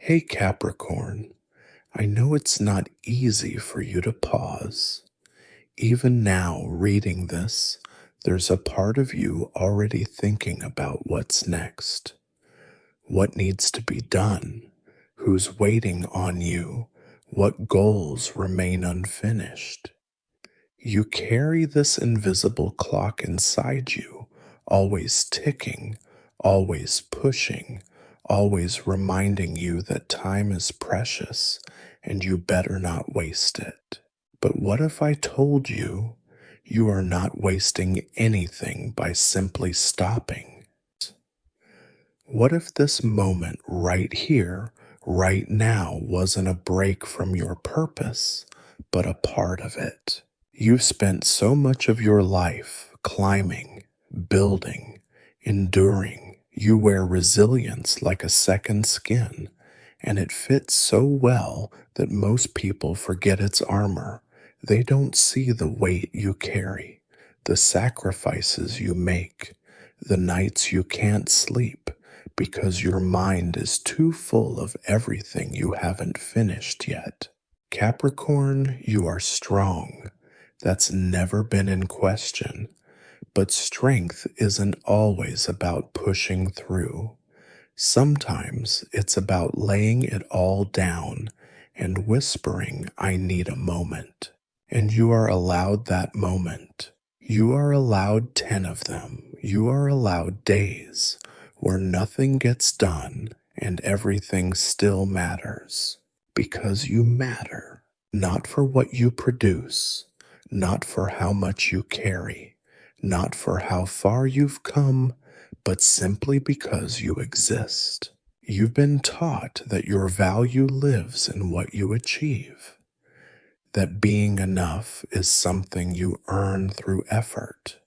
Hey Capricorn, I know it's not easy for you to pause. Even now, reading this, there's a part of you already thinking about what's next, what needs to be done, who's waiting on you, what goals remain unfinished. You carry this invisible clock inside you, always ticking, always pushing, always reminding you that time is precious and you better not waste it. But what if I told you you are not wasting anything by simply stopping? What if this moment right here, right now, wasn't a break from your purpose, but a part of it? You've spent so much of your life climbing, building, enduring. You wear resilience like a second skin, and it fits so well that most people forget its armor. They don't see the weight you carry, the sacrifices you make, the nights you can't sleep because your mind is too full of everything you haven't finished yet. Capricorn, you are strong. That's never been in question. But strength isn't always about pushing through. Sometimes it's about laying it all down and whispering, I need a moment. And you are allowed that moment. You are allowed 10 of them. You are allowed days where nothing gets done and everything still matters. Because you matter, not for what you produce, not for how much you carry, not for how far you've come, but simply because you exist. You've been taught that your value lives in what you achieve, that being enough is something you earn through effort,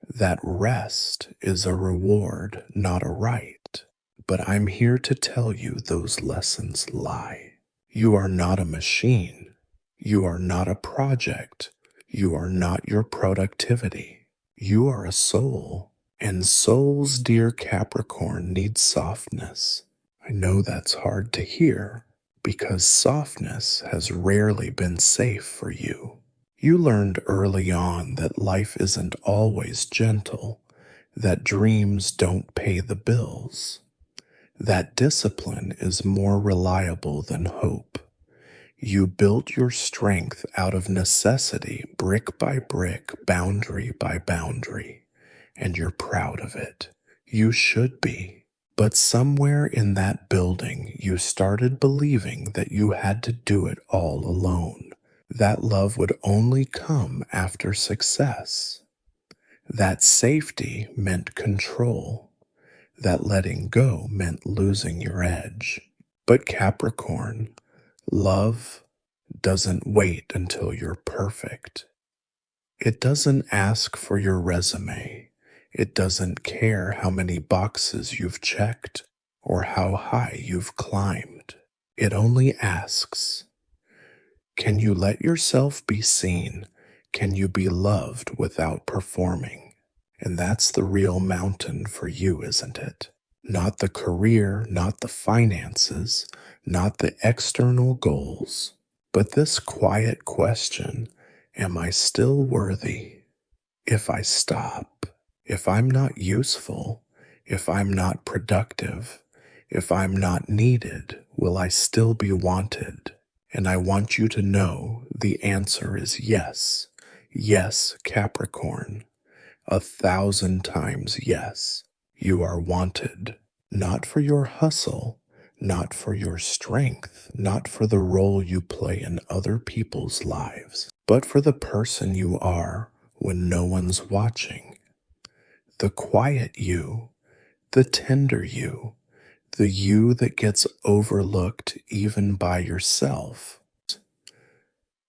that rest is a reward, not a right. But I'm here to tell you those lessons lie. You are not a machine. You are not a project. You are not your productivity. You are a soul. And souls, dear Capricorn, need softness. I know that's hard to hear because softness has rarely been safe for you. You learned early on that life isn't always gentle, that dreams don't pay the bills, that discipline is more reliable than hope. You built your strength out of necessity, brick by brick, boundary by boundary, and you're proud of it. You should be. But somewhere in that building, you started believing that you had to do it all alone. That love would only come after success. That safety meant control. That letting go meant losing your edge. But Capricorn, love doesn't wait until you're perfect. It doesn't ask for your resume. It doesn't care how many boxes you've checked or how high you've climbed. It only asks, can you let yourself be seen? Can you be loved without performing? And that's the real mountain for you, isn't it? Not the career, not the finances, not the external goals, but this quiet question, am I still worthy? If I stop, if I'm not useful, if I'm not productive, if I'm not needed, will I still be wanted? And I want you to know the answer is yes. Yes, Capricorn. 1,000 times yes. You are wanted. Not for your hustle, not for your strength, not for the role you play in other people's lives, but for the person you are when no one's watching. The quiet you, the tender you, the you that gets overlooked even by yourself.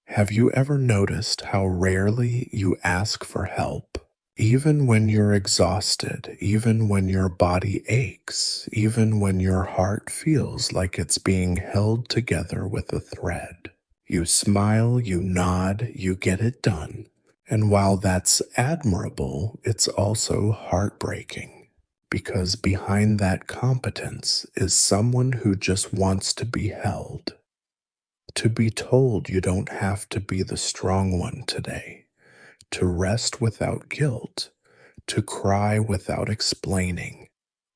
Have you ever noticed how rarely you ask for help? Even when you're exhausted, even when your body aches, even when your heart feels like it's being held together with a thread. You smile, you nod, you get it done. And while that's admirable, it's also heartbreaking. because behind that competence is someone who just wants to be held, to be told you don't have to be the strong one today, to rest without guilt, to cry without explaining,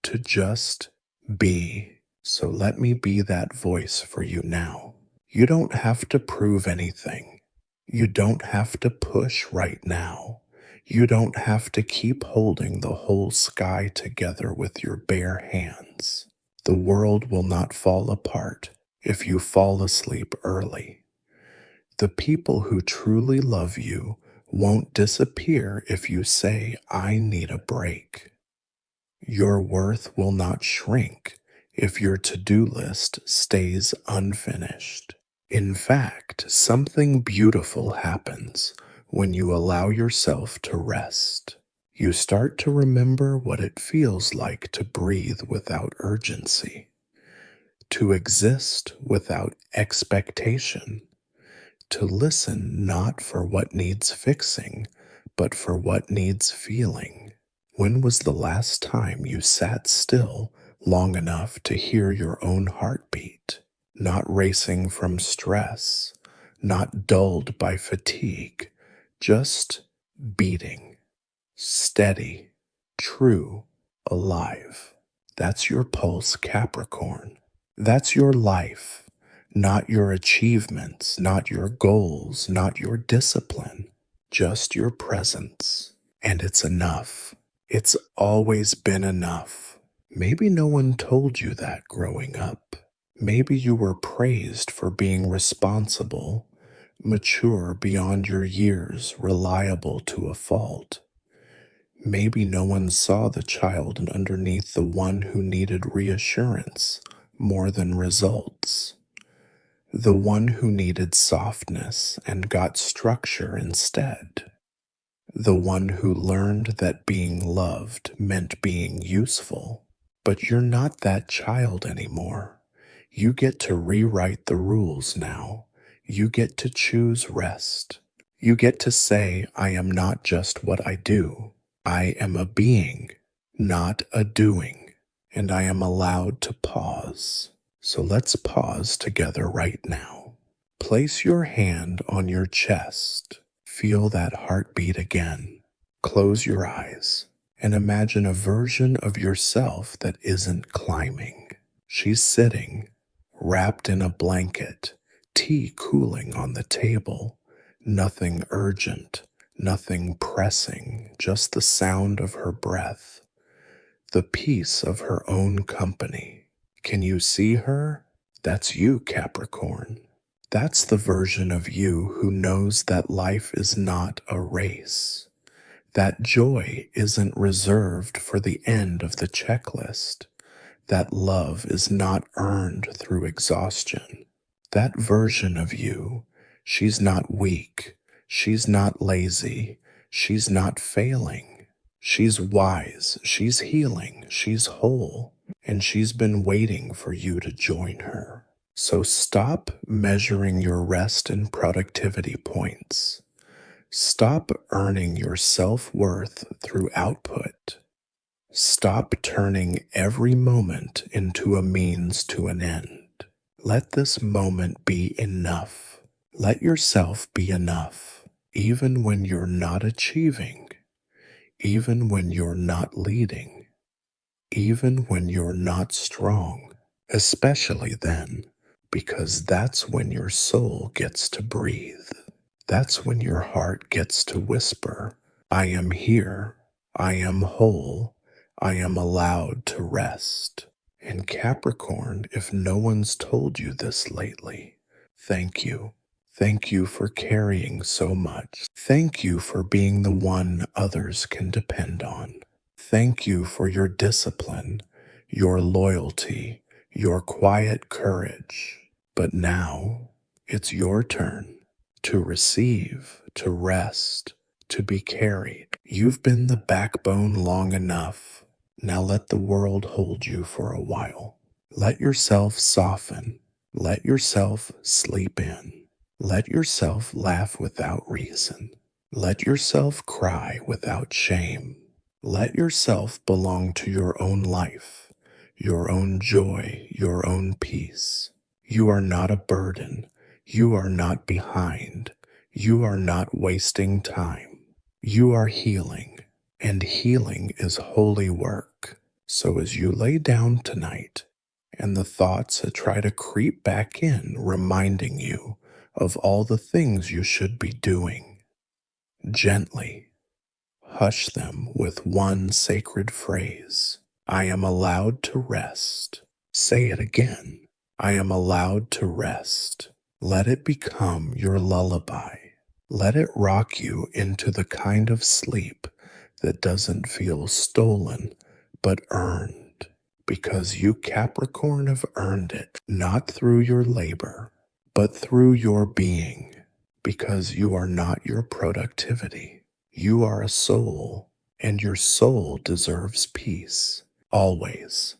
to just be. So let me be that voice for you now. You don't have to prove anything. You don't have to push right now. You don't have to keep holding the whole sky together with your bare hands. The world will not fall apart if you fall asleep early. The people who truly love you won't disappear if you say, I need a break. Your worth will not shrink if your to-do list stays unfinished. In fact, something beautiful happens when you allow yourself to rest. You start to remember what it feels like to breathe without urgency, to exist without expectation, to listen not for what needs fixing, but for what needs feeling. When was the last time you sat still long enough to hear your own heartbeat, not racing from stress, not dulled by fatigue, just beating, steady, true, alive? That's your pulse, Capricorn. That's your life. Not your achievements, not your goals, not your discipline, just your presence. And it's enough. It's always been enough. Maybe no one told you that growing up. Maybe you were praised for being responsible, mature beyond your years, reliable to a fault. Maybe no one saw the child underneath the one who needed reassurance more than results. The one who needed softness and got structure instead. The one who learned that being loved meant being useful. But you're not that child anymore. You get to rewrite the rules now. You get to choose rest. You get to say, I am not just what I do. I am a being, not a doing. And I am allowed to pause. So let's pause together right now. Place your hand on your chest. Feel that heartbeat again. Close your eyes and imagine a version of yourself that isn't climbing. She's sitting, wrapped in a blanket, tea cooling on the table. Nothing urgent, nothing pressing, just the sound of her breath, the peace of her own company. Can you see her? That's you, Capricorn. That's the version of you who knows that life is not a race, that joy isn't reserved for the end of the checklist, that love is not earned through exhaustion. That version of you, she's not weak, she's not lazy, she's not failing. She's wise, she's healing, she's whole, and she's been waiting for you to join her. So stop measuring your rest and productivity points. Stop earning your self-worth through output. Stop turning every moment into a means to an end. Let this moment be enough. Let yourself be enough, even when you're not achieving, even when you're not leading, even when you're not strong, especially then, because that's when your soul gets to breathe. That's when your heart gets to whisper, I am here, I am whole, I am allowed to rest. And Capricorn, if no one's told you this lately, thank you. Thank you for carrying so much. Thank you for being the one others can depend on. Thank you for your discipline, your loyalty, your quiet courage. But now it's your turn to receive, to rest, to be carried. You've been the backbone long enough. Now let the world hold you for a while. Let yourself soften. Let yourself sleep in. Let yourself laugh without reason. Let yourself cry without shame. Let yourself belong to your own life, your own joy, your own peace. You are not a burden. You are not behind. You are not wasting time. You are healing, and healing is holy work. So as you lay down tonight, and the thoughts that try to creep back in, reminding you of all the things you should be doing, gently hush them with one sacred phrase. I am allowed to rest. Say it again. I am allowed to rest. Let it become your lullaby. Let it rock you into the kind of sleep that doesn't feel stolen, but earned. Because you, Capricorn, have earned it, not through your labor, but through your being. Because you are not your productivity. You are a soul, and your soul deserves peace, always.